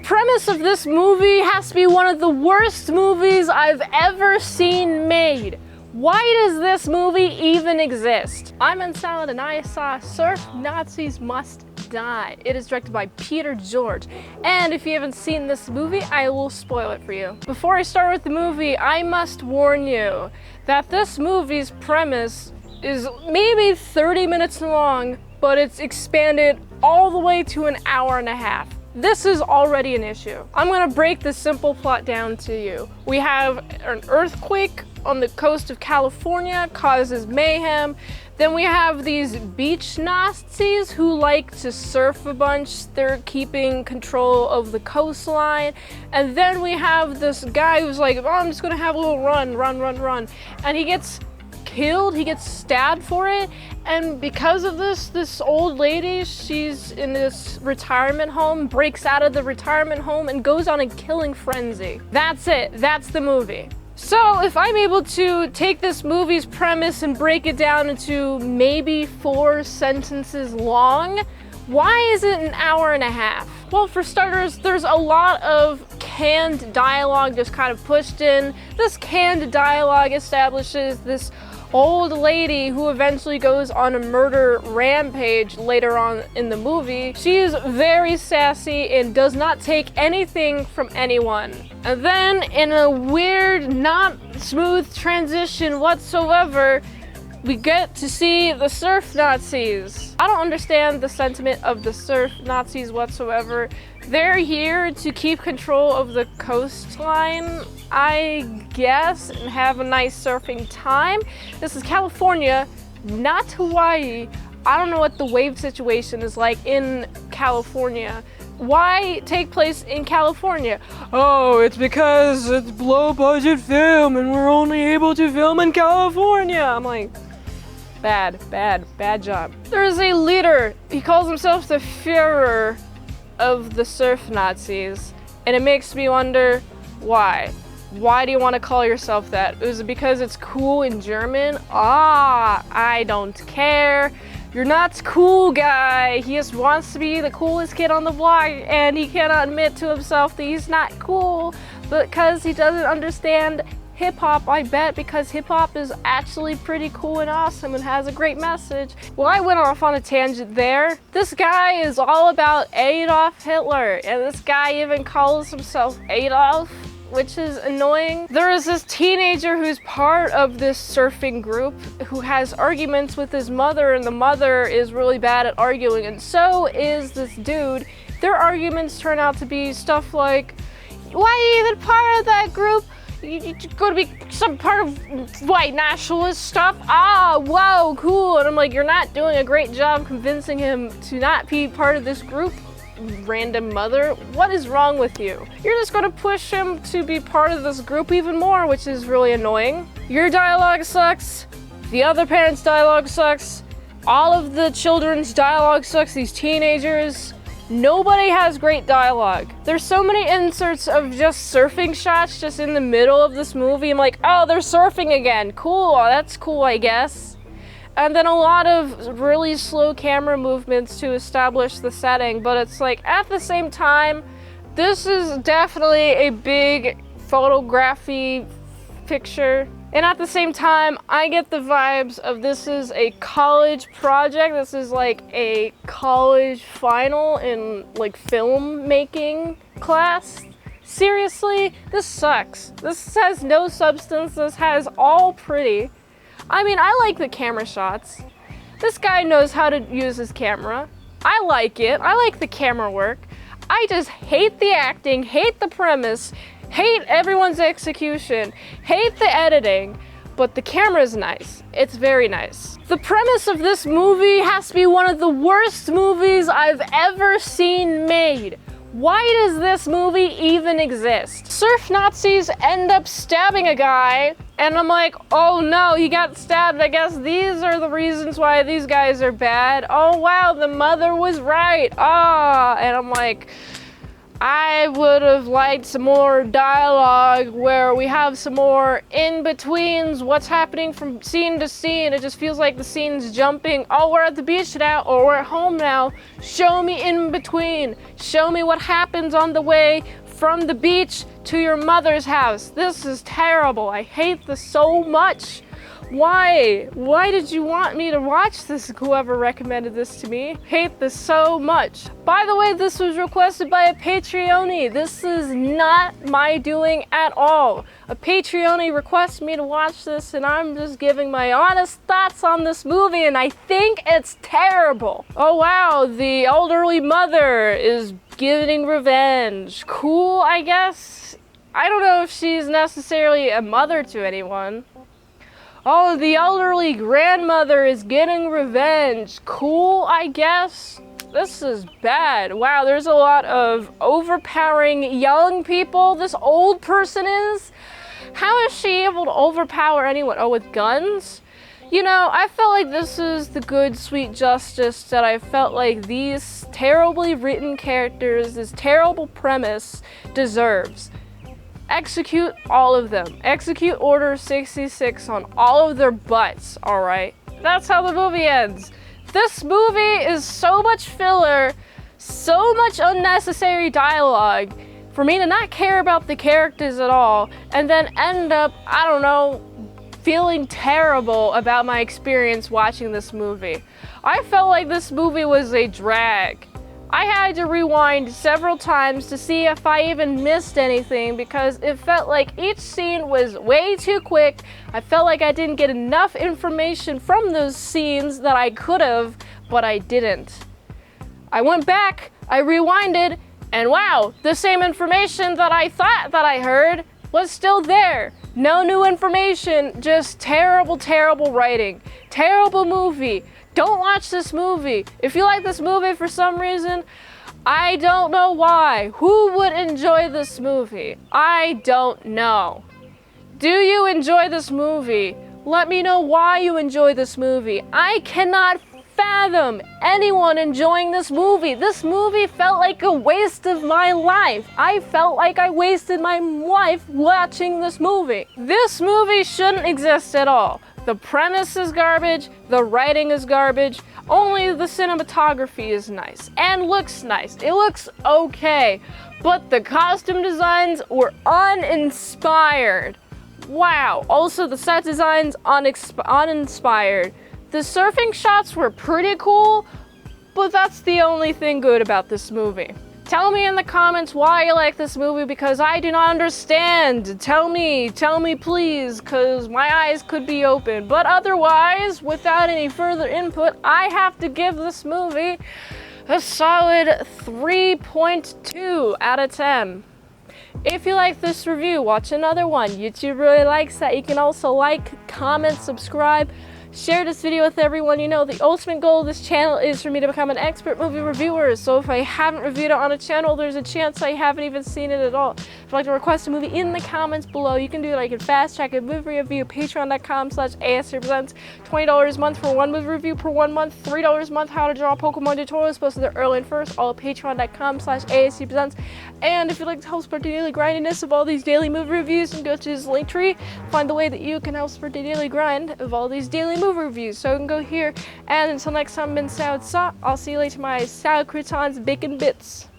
premise of this movie has to be one of the worst movies I've ever seen made. Why does this movie even exist? I'm Mint Salad and I saw Surf Nazis Must Die. It is directed by Peter George. And if you haven't seen this movie, I will spoil it for you. Before I start with the movie, I must warn you that this movie's premise is maybe 30 minutes long, but it's expanded all the way to an hour and a half. This is already an issue. I'm gonna break the simple plot down to you. We have an earthquake on the coast of California, causes mayhem. Then we have these beach Nazis who like to surf a bunch. They're keeping control of the coastline. And then we have this guy who's like, oh, I'm just gonna have a little run. And he gets killed, he gets stabbed for it. And because of this old lady, she's in this retirement home, breaks out of the retirement home and goes on a killing frenzy. That's it, that's the movie. So if I'm able to take this movie's premise and break it down into maybe 4 sentences long, why is it an hour and a half? Well, for starters, there's a lot of canned dialogue just kind of pushed in. This canned dialogue establishes this old lady who eventually goes on a murder rampage later on in the movie. She is very sassy and does not take anything from anyone. And then in a weird, not smooth transition whatsoever, we get to see the surf Nazis. I don't understand the sentiment of the surf Nazis whatsoever. They're here to keep control of the coastline, I guess, and have a nice surfing time. This is California, not Hawaii. I don't know what the wave situation is like in California. Why take place in California? Oh, it's because it's low budget film and we're only able to film in California. I'm like, bad job. There is a leader. He calls himself the Führer of the surf Nazis, and it makes me wonder why. Why do you want to call yourself that? Is it because it's cool in German? I don't care. You're not cool, guy. He just wants to be the coolest kid on the block, and he cannot admit to himself that he's not cool because he doesn't understand hip-hop, I bet, because hip-hop is actually pretty cool and awesome and has a great message. Well, I went off on a tangent there. This guy is all about Adolf Hitler, and this guy even calls himself Adolf, which is annoying. There is this teenager who's part of this surfing group who has arguments with his mother, and the mother is really bad at arguing, and so is this dude. Their arguments turn out to be stuff like, why are you even part of that group? You're going to be some part of white nationalist stuff? Whoa, cool. And I'm like, you're not doing a great job convincing him to not be part of this group, random mother. What is wrong with you? You're just going to push him to be part of this group even more, which is really annoying. Your dialogue sucks. The other parents' dialogue sucks. All of the children's dialogue sucks. These teenagers. Nobody has great dialogue. There's so many inserts of just surfing shots just in the middle of this movie. I'm like, oh, they're surfing again. Cool, that's cool, I guess. And then a lot of really slow camera movements to establish the setting, but it's like, at the same time, this is definitely a big photography picture. And at the same time, I get the vibes of this is a college project. This is like a college final in like filmmaking class. Seriously, this sucks. This has no substance. This has all pretty. I mean, I like the camera shots. This guy knows how to use his camera. I like it. I like the camera work. I just hate the acting, hate the premise, hate everyone's execution, hate the editing, but the camera's nice. It's very nice. The premise of this movie has to be one of the worst movies I've ever seen made. Why does this movie even exist? Surf Nazis end up stabbing a guy, and I'm like, oh no, he got stabbed. I guess these are the reasons why these guys are bad. Oh wow, the mother was right. And I'm like, I would have liked some more dialogue where we have some more in-betweens, what's happening from scene to scene. It just feels like the scene's jumping. Oh, we're at the beach now, or we're at home now. Show me in between. Show me what happens on the way from the beach to your mother's house. This is terrible. I hate this so much. Why? Why did you want me to watch this? Whoever recommended this to me. Hate this so much. By the way, this was requested by a Patreone. This is not my doing at all. A Patreone requests me to watch this, and I'm just giving my honest thoughts on this movie, and I think it's terrible. Oh wow, the elderly mother is getting revenge. Cool, I guess. I don't know if she's necessarily a mother to anyone. Oh, the elderly grandmother is getting revenge. Cool, I guess. This is bad. Wow, there's a lot of overpowering young people. This old person is. How is she able to overpower anyone? Oh, with guns? You know, I felt like this is the good, sweet justice that I felt like these terribly written characters, this terrible premise deserves. Execute all of them. Execute Order 66 on all of their butts, alright? That's how the movie ends. This movie is so much filler, so much unnecessary dialogue for me to not care about the characters at all, and then end up, I don't know, feeling terrible about my experience watching this movie. I felt like this movie was a drag. I had to rewind several times to see if I even missed anything because it felt like each scene was way too quick. I felt like I didn't get enough information from those scenes that I could have, but I didn't. I went back, I rewinded, and wow, the same information that I thought that I heard was still there. No new information, just terrible, terrible writing. Terrible movie. Don't watch this movie. If you like this movie for some reason, I don't know why. Who would enjoy this movie? I don't know. Do you enjoy this movie? Let me know why you enjoy this movie. I cannot fathom anyone enjoying this movie. This movie felt like a waste of my life. I felt like I wasted my life watching this movie. This movie shouldn't exist at all. The premise is garbage, the writing is garbage, only the cinematography is nice and looks nice. It looks okay, but the costume designs were uninspired. Wow, also the set designs uninspired. The surfing shots were pretty cool, but that's the only thing good about this movie. Tell me in the comments why you like this movie because I do not understand. Tell me please, because my eyes could be open. But otherwise, without any further input, I have to give this movie a solid 3.2 out of 10. If you like this review, watch another one. YouTube really likes that. You can also like, comment, subscribe. Share this video with everyone you know. The ultimate goal of this channel is for me to become an expert movie reviewer. So if I haven't reviewed it on a channel, there's a chance I haven't even seen it at all. If you'd like to request a movie in the comments below, you can do it. I can fast track a movie review. Patreon.com/ASEPresents. $20 a month for one movie review per 1 month. $3 a month how to draw Pokemon tutorials posted there early and first. All at Patreon.com/ASEPresents. And if you'd like to help support the daily grindiness of all these daily movie reviews, you can go to this link tree, find the way that you can help support the daily grind of all these daily movie reviews. So you can go here, and until next time, Mint Salad, I'll see you later, my salad croutons, bacon bits.